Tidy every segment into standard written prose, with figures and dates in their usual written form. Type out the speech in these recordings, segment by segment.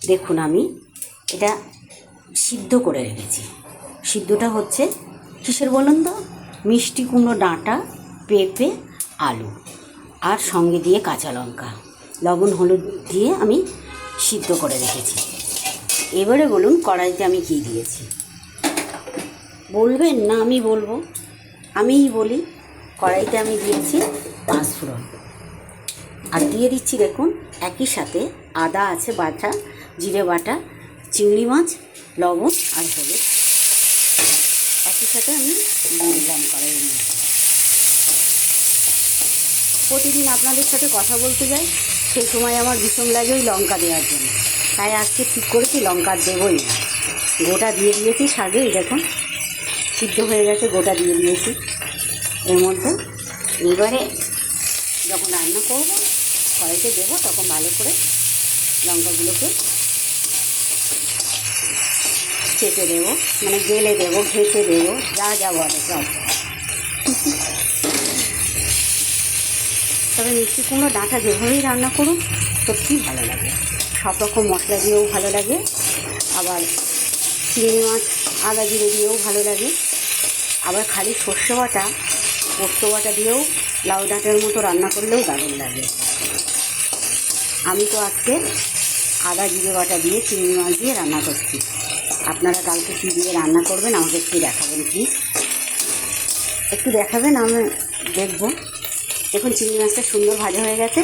দেখুন আমি এটা সিদ্ধ করে রেখেছি। সিদ্ধটা হচ্ছে কিসের বলুন তো? মিষ্টি কুমড়ো ডাঁটা, পেঁপে, আলু আর সঙ্গে দিয়ে কাঁচা লঙ্কা, লবণ হলুদ দিয়ে আমি সিদ্ধ করে রেখেছি। এবারে বলুন কড়াইতে আমি কী দিয়েছি? বলবেন না আমি বলবো? আমিই বলি। কড়াইতে আমি দিয়েছি 5 ফোড়ন, আর দিয়ে দিচ্ছি দেখুন একই সাথে আদা আছে বাটা, জিরে বাটা, চিংড়ি মাছ, লবণ আর হলুদ একই সাথে আমি দিয়ে দিলাম কড়াইয়ের মধ্যে। প্রতিদিন আপনাদের সাথে কথা বলতে যাই, সেই সময় আমার ভীষণ লাগে ওই লঙ্কা দেওয়ার জন্য, তাই আজকে ঠিক করেছি লঙ্কা দেবই না। গোটা দিয়ে দিয়েছি শাকেই, দেখুন সিদ্ধ হয়ে গেছে, গোটা দিয়ে দিয়েছি এর মধ্যে। এবারে যখন রান্না করব কড়াইতে দেবো তখন ভালো করে লঙ্কাগুলোকে চেপে দেবো, মানে গেলে দেবো, ঘেঁটে দেবো, যা যা বলে সব। তবে মিষ্টি কুমড়ো ডাঁটা যেভাবেই রান্না করুন সত্যিই ভালো লাগে। সব রকম মশলা দিয়েও ভালো লাগে, আবার চিংড়ি মাছ আদা জিরে দিয়েও ভালো লাগে, আবার খালি সর্ষে বাটা পোস্ত বাটা দিয়েও লাউ ডাঁটার মতো রান্না করলেও দারুণ লাগে। আমি তো আজকে আদা জিরে বাটা দিয়ে চিংড়ি মাছ দিয়ে রান্না করছি। আপনারা কালকে কী দিয়ে রান্না করবেন আমাকে একটু দেখাবেন প্লিজ, একটু দেখাবেন, আমি দেখব। দেখুন চিংড়ি মাছটা সুন্দর ভাজা হয়ে গেছে।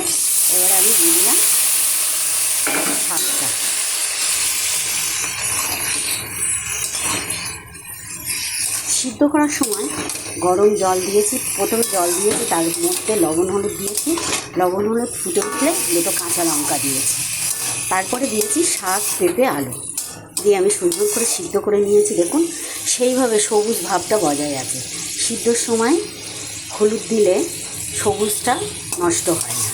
এবারে আমি দিয়ে দিলাম শাকটা। সিদ্ধ করার সময় গরম জল দিয়েছি, প্রথমে জল দিয়েছি, তার মধ্যে লবণ হলুদ দিয়েছি, লবণ হলুদ ফুটে উঠলে দুটো কাঁচা লঙ্কা দিয়েছি, তারপরে দিয়েছি শাক, পেঁপে, আলু দিয়ে আমি সুন্দর করে সিদ্ধ করে নিয়েছি। দেখুন সেইভাবে সবুজ ভাবটা বজায় আছে। সিদ্ধর সময় হলুদ দিলে সবুজটা নষ্ট হয় না।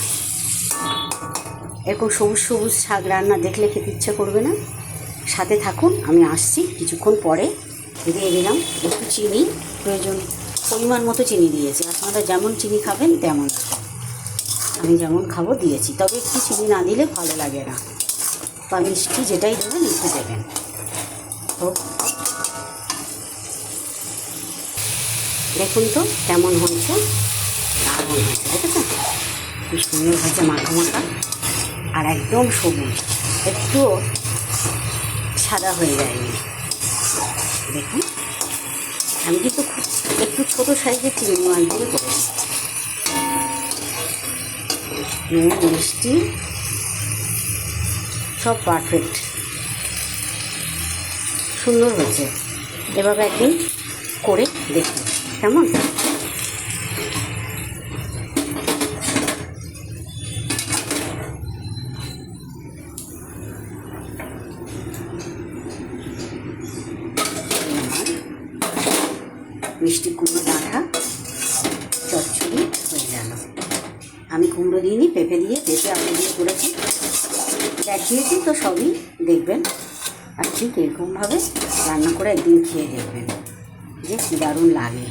এরকম সবুজ সবুজ শাক রান্না দেখলে খেতে ইচ্ছে করবে না। সাথে থাকুন, আমি আসছি কিছুক্ষণ পরে। দিয়ে দিলাম একটু চিনি, প্রয়োজন পরিমাণ মতো চিনি দিয়েছি। আপনারা যেমন চিনি খাবেন তেমন, আমি যেমন খাবো দিয়েছি, তবে একটু চিনি না দিলে ভালো লাগে না, বা মিষ্টি যেটাই দেবেন একটু দেবেন। তো দেখুন তো কেমন হয়েছে, দারুণ হয়েছে, দেখেছেন কি সুন্দর হয়েছে, মাখা মাখা আর একদম সবুজ, একটুও সাদা হয়ে যায়নি। দেখুন আমি কিন্তু একটু ছোটো সাইজের চিংড়ি মাছ দিয়ে করেছি। নুন মিষ্টি সব পারফেক্ট, সুন্দর হয়েছে। এভাবে একদিন করে দেখুন কেমন। মিষ্টি কুমড়ো ডাঁটা চচ্চড়ি হয়ে গেল। আমি কুমড়ো দিইনি, পেঁপে দিয়ে, পেঁপে আলু দিয়ে করেছি, দেখিয়েছি তো সবই দেখবেন। আর ঠিক এরকমভাবে রান্না করে একদিন খেয়ে দেখবেন যে কী দারুণ লাগে।